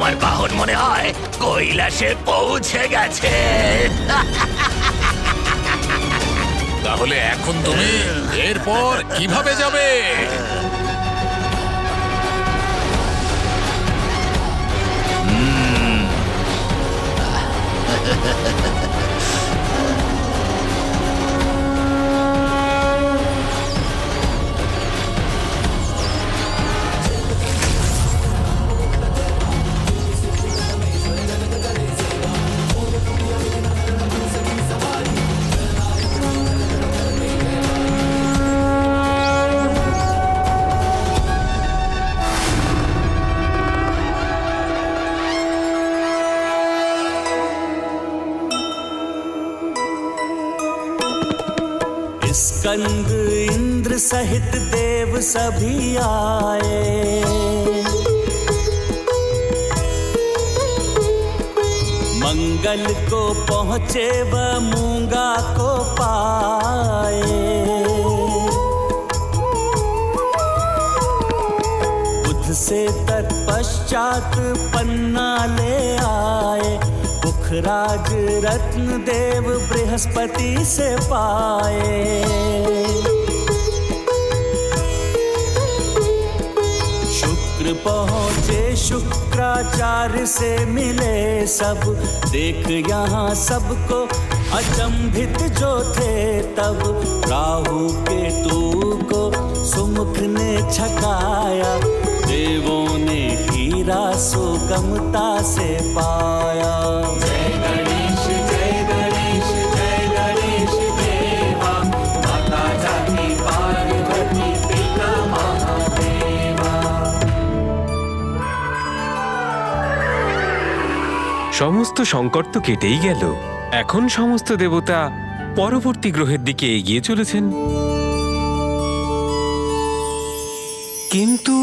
তোমার বাহন মনে হয় কৈলাসে পৌঁছে গেছে। তাহলে এখন তুমি এরপর কিভাবে যাবে? स्कंद इंद्र सहित देव सभी आए, मंगल को पहुँचे व मूंगा को पाए। बुध से तत्पश्चात पन्ना ले आए, मुखराज रत्न देव बृहस्पति से पाए। शुक्र पहुँचे शुक्राचार्य से मिले सब, देख यहाँ सबको अचंभित जो थे तब। राहु केतु को सुमुख ने छकाया, देवों ने हीरा सुगमता से पाया। जय गणेश जय गणेश जय गणेश देवा, माता जाकी पार्वती पिता महादेवा। সমস্ত সংকট তো কেটেই গেল। এখন সমস্ত দেবতা পরবর্তী গ্রহের দিকে এগিয়ে চলেছেন। কিন্তু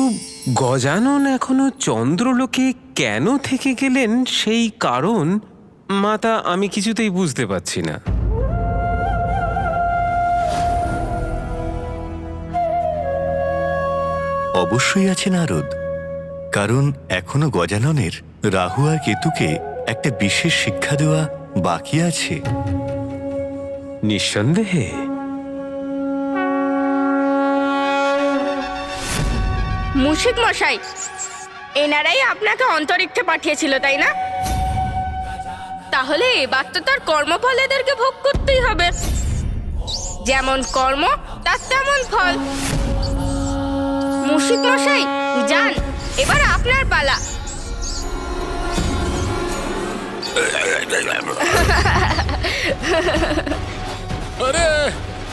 গজানন এখনো চন্দ্রলোকে কেন থেকে গেলেন সেই কারণ মাতা আমি কিছুতেই বুঝতে পারছি না। অবশ্যই আছে নারদ, কারণ এখনো গজাননের রাহু আর কেতুকে একটা বিশেষ শিক্ষা দেওয়া বাকি আছে। নিঃসন্দেহে। মুশিক মশাই, এনারাই আপনাকে অন্তরিক্ষে পাঠিয়েছিল তাই না? তাহলে এবার তো তার কর্মফল এদেরকে ভোগ করতেই হবে। যেমন কর্ম তার তেমন ফল। মুশিক মশাই যান, এবার আপনার পালা। আরে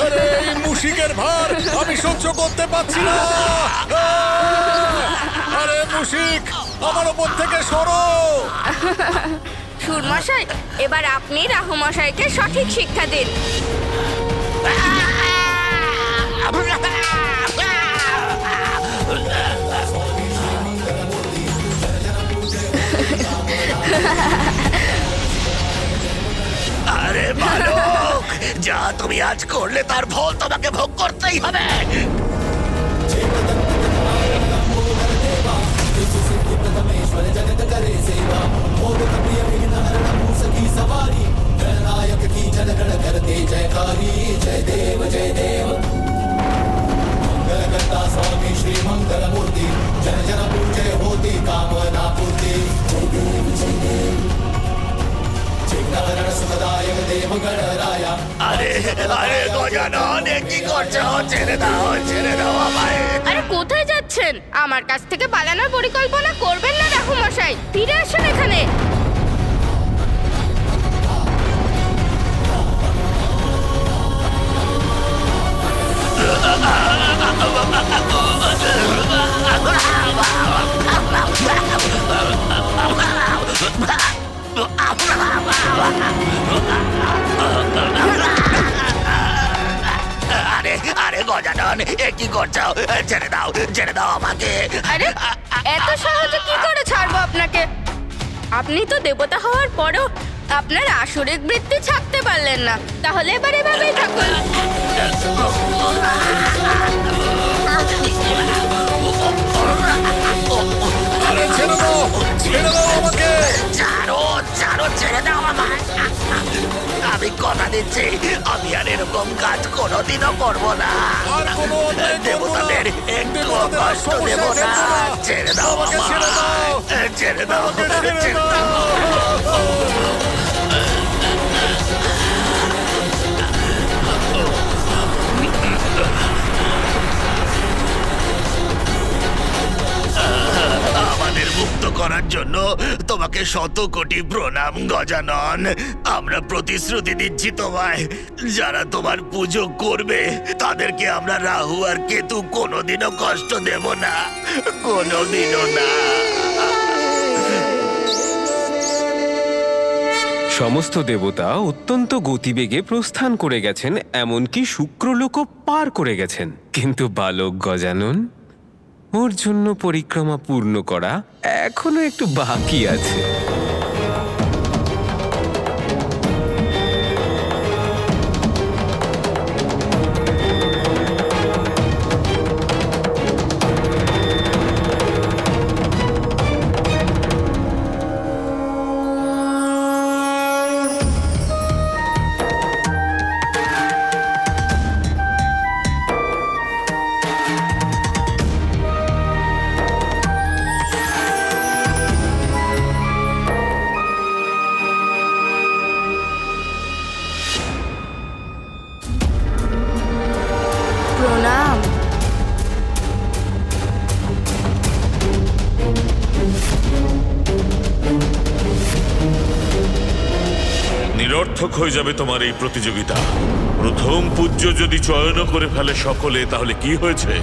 আরে, এই মুশিকের ভার আমি সহ্য করতে পারছি না। আরে মুশিক, আমার ওপর থেকে সরো। সুর মশাই, এবার আপনি রাহু মশাইকে সঠিক শিক্ষা দিন। আরে বালক, যা তুমি আজ করলে তার ফল তোমাকে ভোগ করতেই হবে। আরে আরে গজানন, কি করছো? ছেড়ে দাও, ছেড়ে দাও আমায়। আরে কোথায় যাচ্ছেন? আমার কাছ থেকে পালানোর পরিকল্পনা করবেন না রাহু মশাই, ফিরে আসুন এখানে। আরে আরে গজানন, কি করছো? ছেড়ে দাও আমাকে। আরে এত সহজে কি করে ছাড়বো আপনাকে? আপনি তো দেবতা হওয়ার পরেও আপনার আসুরিক বৃত্তি ছাড়তে পারলেন না। তাহলে এবার এভাবেই থাকুন। আরে ছেড়ে দাও, ছেড়ে দাও ছেড়ে দাও আমায়। আমি কথা দিচ্ছি আমি আর এরকম কাজ কোনোদিনও করবো না। আর কোনো অন্যায় করবো না। দেবতাদের একটু দেবতাদের কষ্ট সমস্যায় দেবো না। ফেলবো না। ছেড়ে দাও আমাকে আমায়। ছেড়ে দাও। ছেড়ে দাও আমাকে ছেড়ে ছেড়ে দাও। দাও। আমাদের মুক্ত করার জন্য তোমাকে শত কোটি প্রণাম গজানন। আমরা প্রতিশ্রুতি দিচ্ছি তোমায়, যারা তোমার পুজো করবে তাদেরকে আমরা রাহু আর কেতু কোনোদিনও কষ্ট দেব না, কোনোদিনও না। সমস্ত দেবতা অত্যন্ত গতিবেগে প্রস্থান করে গেছেন, এমনকি শুক্রলোকও পার করে গেছেন। কিন্তু বালক গজানন, ওর জন্য পরিক্রমা পূর্ণ করা এখনো একটু বাকি আছে। প্রণাম। নিরর্থক হয়ে যাবে তোমার এই প্রতিযোগিতা। প্রথম পূজ্য যদি চয়ন করে ফেলে সকলে, তাহলে কি হয়েছে?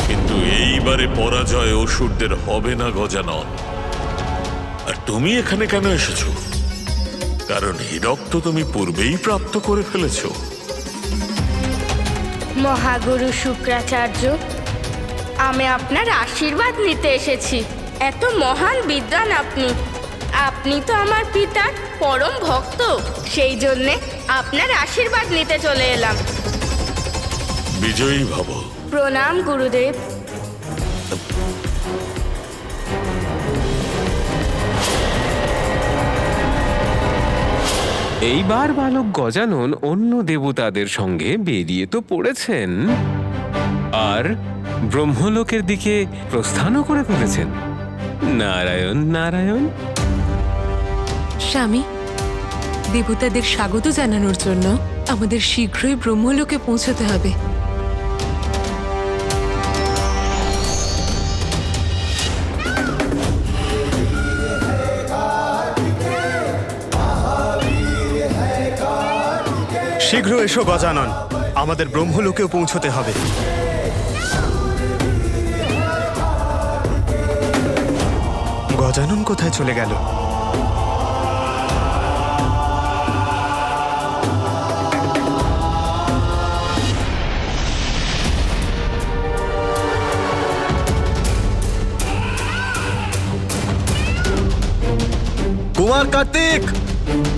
কিন্তু এইবারে পরাজয় অসুরদের হবে না গজানন। আর তুমি এখানে কেন এসেছো? কারণ হীরক তো তুমি পূর্বেই প্রাপ্ত করে ফেলেছো। মহাগুরু শুক্রাচার্য, আমি আপনার আশীর্বাদ নিতে এসেছি। এত মহান বিদ্বান আপনি। আপনি তো আমার পিতার পরম ভক্ত, সেই জন্যে আপনার আশীর্বাদ নিতে চলে এলাম। বিজয়ী ভব। প্রণাম গুরুদেব। এইবার বালক গজানন অন্য দেবতাদের সঙ্গে বেরিয়ে তো পড়েছেন, আর ব্রহ্মলোকের দিকে প্রস্থানও করে ফেলেছেন। নারায়ণ নারায়ণ। স্বামী, দেবতাদের স্বাগত জানানোর জন্য আমাদের শীঘ্রই ব্রহ্মলোকে পৌঁছতে হবে। শীঘ্র এসো গজানন, আমাদের ব্রহ্মলোকেও পৌঁছতে হবে। গজানন কোথায় চলে গেল? কুমার কার্তিক,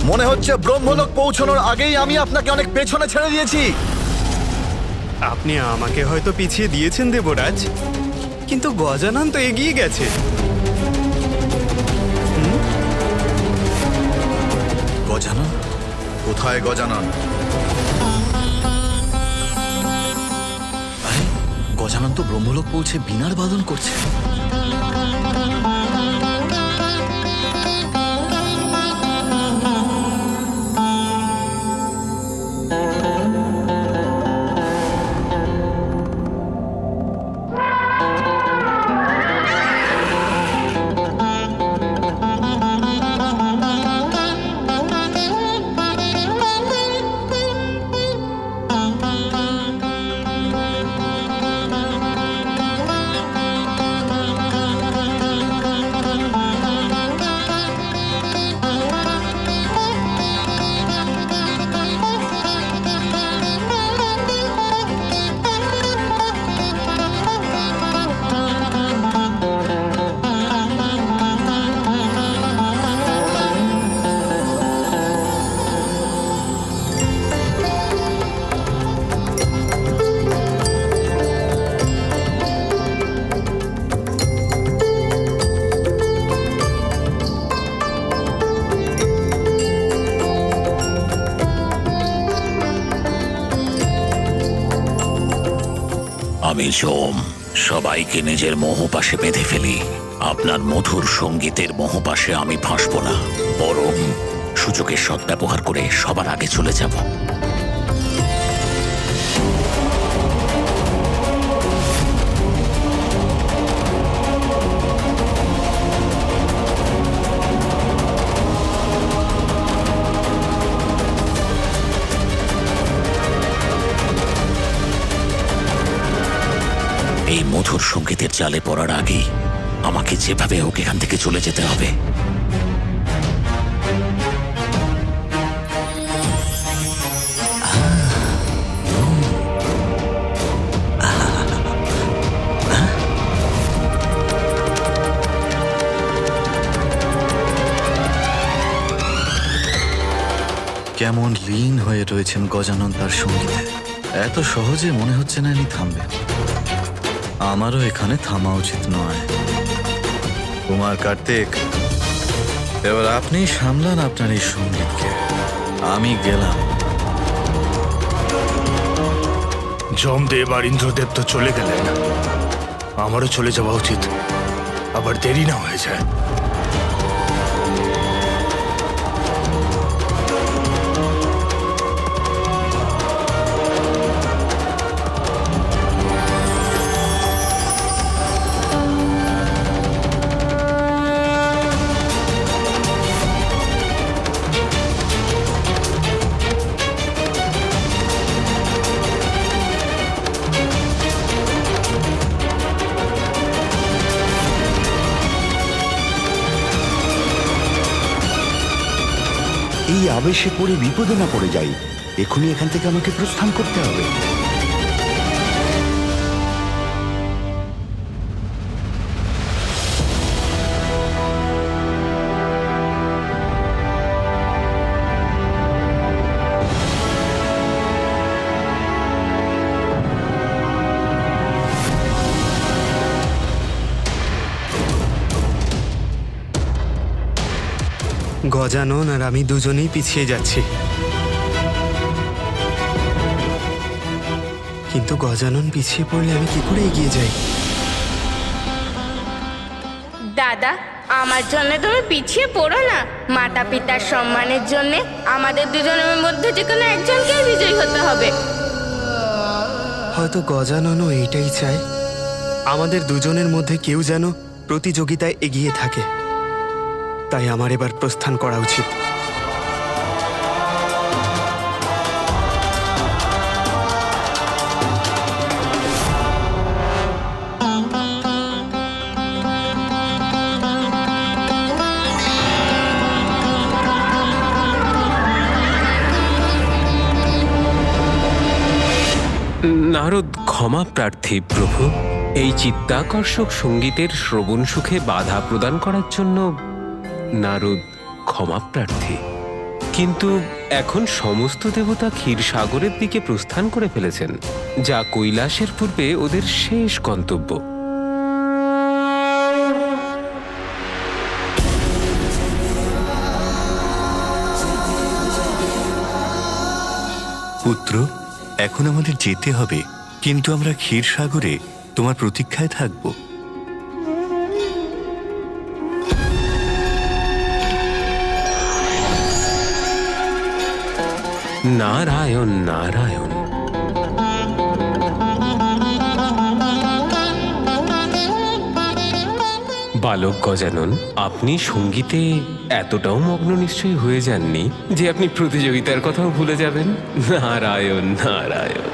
মনে হচ্ছে ব্রহ্মলোক পৌঁছানোর আগেই আমি আপনাকে অনেক পেছনে ছেড়ে দিয়েছি। আপনি আমাকে হয়তো পিছিয়ে দিয়েছেন দেবরাজ, কিন্তু গজানন তো এগিয়ে গেছে। গজানন? কোথায় গজানন? আরে, গজানন তো ব্রহ্মলোক পৌঁছে বীণার বাদন করছে। আমি সোম সবাইকে নিজের মোহপাশে বেঁধে ফেলি। আপনার মধুর সঙ্গীতের মোহপাশে আমি ফাঁসব না, বরং সুযোগের সদ্ব্যবহার করে সবার আগে চলে যাব। এই মধুর সঙ্গীতের জালে পড়ার আগেই আমাকে যেভাবে হোক এখান থেকে চলে যেতে হবে। কেমন লীন হয়ে রয়েছেন গজানন তার সঙ্গীতে। এত সহজে মনে হচ্ছে না ইনি থামবেন। আমারও এখানে থামা উচিত নয়। কুমার কার্তিক, এবার আপনি সামলান আপনার এই সঙ্গীতকে। আমি গেলাম। যমদেব আর ইন্দ্রদেব তো চলে গেলেন, আমারও চলে যাওয়া উচিত, আবার দেরি না হয়ে যায়। এই আবেশে পড়ে বিপদে না পড়ে যাই। এখনই এখান থেকে আমাকে প্রস্থান করতে হবে। গজানন আর আমি দুজনেই পিছিয়ে যাচ্ছি, কিন্তু গজানন পিছিয়ে পড়লে আমি কি করে এগিয়ে যাই? দাদা, আমার জন্য তুমি পিছিয়ে পড়ো না। মাতা পিতার সম্মানের জন্য আমাদের দুজনের মধ্যে যে কোনো একজনকেই বিজয়ী হতে হবে। হয়তো গজাননও এইটাই চায়, আমাদের দুজনের মধ্যে কেউ যেন প্রতিযোগিতায় এগিয়ে থাকে। তাই আমার এবার প্রস্থান করা উচিত। নারদ ক্ষমা প্রার্থী প্রভু। এই চিত্তাকর্ষক সঙ্গীতের শ্রবণ সুখে বাধা প্রদান করার জন্য নারদ ক্ষমা প্রার্থী। কিন্তু এখন সমস্ত দেবতা ক্ষীরসাগরের দিকে প্রস্থান করে ফেলেছেন, যা কৈলাসের পূর্বে ওদের শেষ গন্তব্য। পুত্র, এখন আমাদের যেতে হবে, কিন্তু আমরা ক্ষীরসাগরে তোমার প্রতীক্ষায় থাকব। নারায়ণ নারায়ণ। বালক গজানন, আপনি সঙ্গীতে এতটাও মগ্ন নিশ্চয়ই হয়ে যাননি যে আপনি প্রতিযোগিতার কথাও ভুলে যাবেন। নারায়ণ নারায়ণ।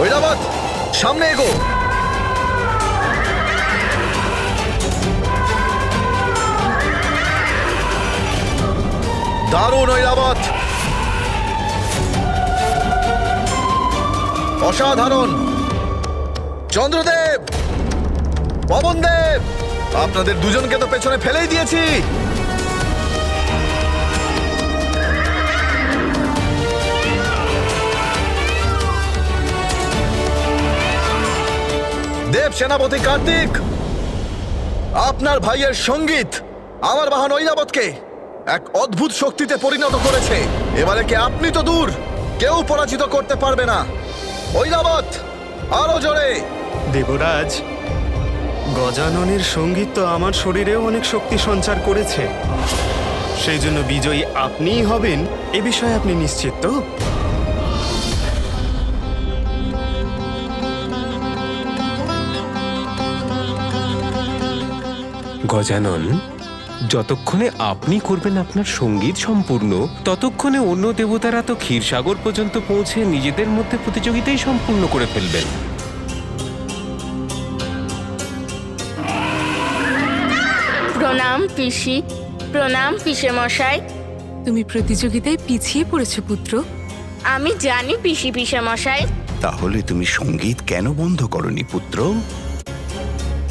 ঐরাবত, সামনে এগো। দারুণ ঐরাবত, অসাধারণ। চন্দ্রদেব, পবনদেব, আপনাদের দুজনকে তো পেছনে ফেলেই দিয়েছি। সেনাপতি কার্তিক, আপনার ভাইয়ের সঙ্গীত আমার বাহন ঐরাবতকে এক অদ্ভুত শক্তিতে পরিণত করেছে। এবারে কে আপনি তো দূর, কেউ পরাজিত করতে পারবে না। ঐরাবত, আরো জোরে! দেবরাজ, গজাননের সঙ্গীত তো আমার শরীরেও অনেক শক্তি সঞ্চার করেছে। সেই জন্য বিজয়ী আপনিই হবেন এ বিষয়ে আপনি নিশ্চিত তো? গজানন, যতক্ষণে আপনি করবেন আপনার সঙ্গীত সম্পূর্ণ, ততক্ষণে অন্য দেবতারা তো ক্ষীরসাগর পর্যন্ত পৌঁছে নিজেদের মধ্যে প্রতিযোগিতাই সম্পূর্ণ করে ফেলবেন। প্রণাম পিসি, প্রণাম পিসে মশাই। তুমি প্রতিযোগিতায় পিছিয়ে পড়েছো পুত্র। আমি জানি পিসি পিসে মশাই। তাহলে তুমি সঙ্গীত কেন বন্ধ করনি পুত্র?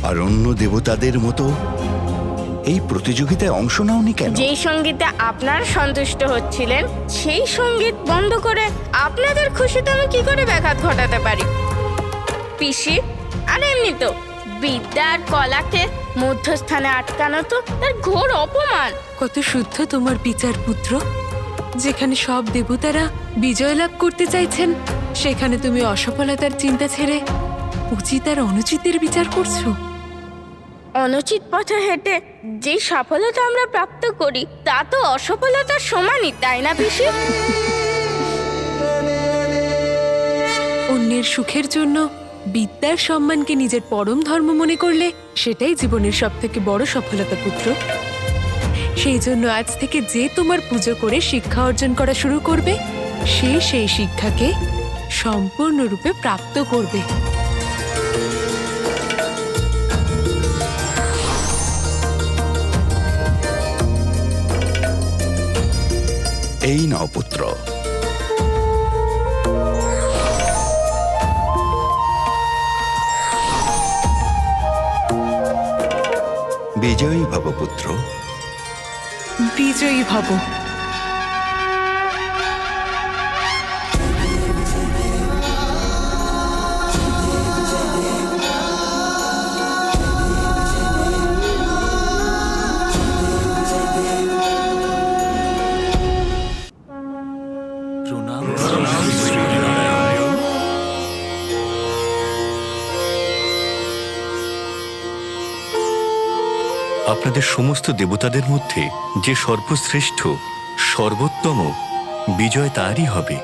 আর অন্য দেবতাদের মতো এই প্রতিযোগিতায় অংশ নাওনি কেন? যেই সঙ্গীতে আপনার সন্তুষ্ট হচ্ছিলেন সেই সঙ্গীত বন্ধ করে আপনাদের খুশিতে আমি কি করে ব্যাঘাত ঘটাতে পারি পিসি? আর এমনি তো বিদ্যা আর কলাকে মধ্যস্থানে আটকানো তো তার ঘোর অপমান। কত শুদ্ধ তোমার বিচার পুত্র। যেখানে সব দেবতারা বিজয় লাভ করতে চাইছেন, সেখানে তুমি অসফলতার চিন্তা ছেড়ে উচিত আর অনুচিতের বিচার করছো। অনুচিত পথে হেঁটে যে সফলতা আমরা প্রাপ্ত করি তা তো অসফলতার সমানই, তাই না পিসি? অন্যের সুখের জন্য বিদ্যার সম্মানকে নিজের পরম ধর্ম মনে করলে সেটাই জীবনের সবথেকে বড় সফলতা পুত্র। সেই জন্য আজ থেকে যে তোমার পুজো করে শিক্ষা অর্জন করা শুরু করবে, সে সেই শিক্ষাকে সম্পূর্ণরূপে প্রাপ্ত করবে। এই নাও পুত্র। বিজয়ী ভব পুত্র। বিজয়ী ভব। আপনাদের সমস্ত দেবতাদের মধ্যে যে সর্বশ্রেষ্ঠ, সর্বোত্তম বিজয় তারই হবে।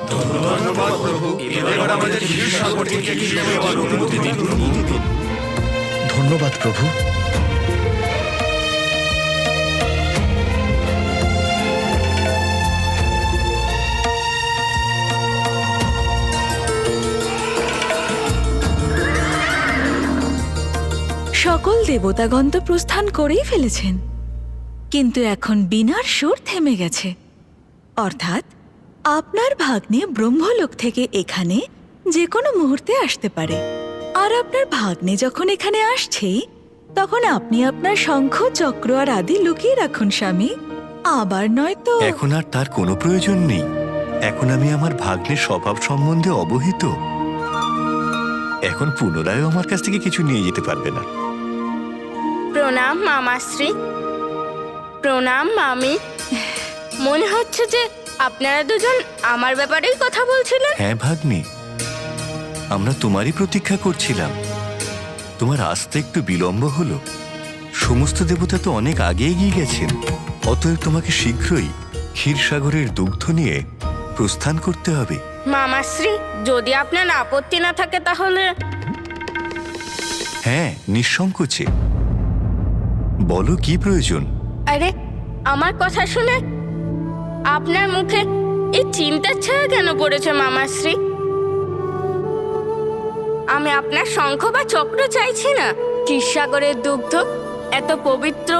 ধন্যবাদ প্রভু। সকল দেবতাগণ তো প্রস্থান করেই ফেলেছেন, কিন্তু এখন বীণার সুর থেমে গেছে। অর্থাৎ আপনার ভাগ্নে ব্রহ্মলোক থেকে এখানে যে কোনো মুহূর্তে আসতে পারে। আর আপনার ভাগ্নে যখন এখানে আসছেই, তখন আপনি আপনার শঙ্খ, চক্র আর আদি লুকিয়ে রাখুন স্বামী। আবার নয়তো এখন আর তার কোনো প্রয়োজন নেই। এখন আমি আমার ভাগ্নের স্বভাব সম্বন্ধে অবহিত। এখন পুনরায় আমার কাছ থেকে কিছু নিয়ে যেতে পারবে না। প্রণাম মামাশ্রী, প্রণাম মামি। মনে হচ্ছে যে আপনারা দুজন আমার ব্যাপারেই কথা বলছিলেন। হ্যাঁ ভাগ্নে, আমরা তোমারই প্রতীক্ষা করছিলাম। তোমার আসতে একটু বিলম্ব হলো। সমস্ত দেবতা তো অনেক আগে এগিয়ে গেছেন। অতএব তোমাকে শীঘ্রই ক্ষীরসাগরের দুগ্ধ নিয়ে প্রস্থান করতে হবে। মামাশ্রী, যদি আপনার আপত্তি না থাকে তাহলে। হ্যাঁ, নিঃসংকোচে বলো কি প্রয়োজন। আরে, আমার কথা শুনে আপনার মুখে এই চিন্তার ছায়া কেন পড়েছে মামাশ্রী? আমি আপনার শঙ্খ বা চক্র চাইছি না। ক্ষীরসাগরের দুগ্ধ এত পবিত্র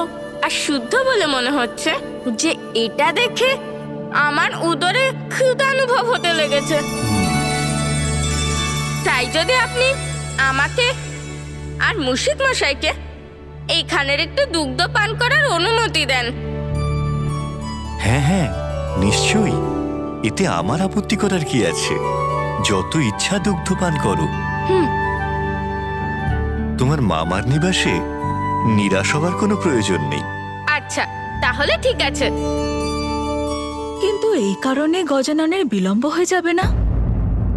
আর শুদ্ধ বলে মনে হচ্ছে যে এটা দেখে আমার উদরে ক্ষুধা অনুভব হতে লেগেছে। তাই যদি আপনি আমাকে আর মুশিক মশাইকে এইখানের একটু দুগ্ধ পান করার অনুমতি দেন। হ্যাঁ হ্যাঁ, নিশ্চয়ই। এতে আমার আপত্তি করার কি আছে? যত ইচ্ছা দুগ্ধ পান করো। তোমার মামার নিবাসে নিরাশ হবার কোনো প্রয়োজন নেই। আচ্ছা, তাহলে ঠিক আছে। কিন্তু এই কারণে গজাননের বিলম্ব হয়ে যাবে না?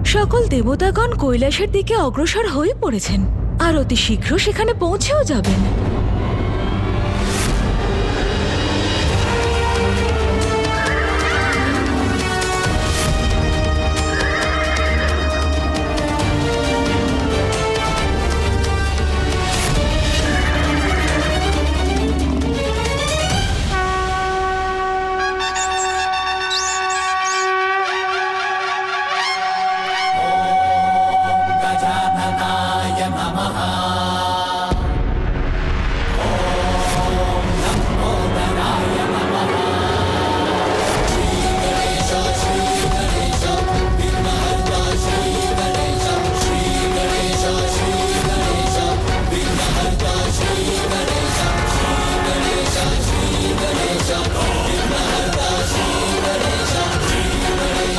সকল দেবতাগণ কৈলাসের দিকে অগ্রসর হয়ে পড়েছেন আর অতি শীঘ্র সেখানে পৌঁছেও যাবেন।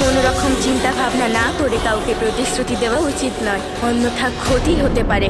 কোনো রকম চিন্তা ভাবনা না করে কাউকে প্রতিশ্রুতি দেওয়া উচিত নয়, অন্যথা ক্ষতি হতে পারে।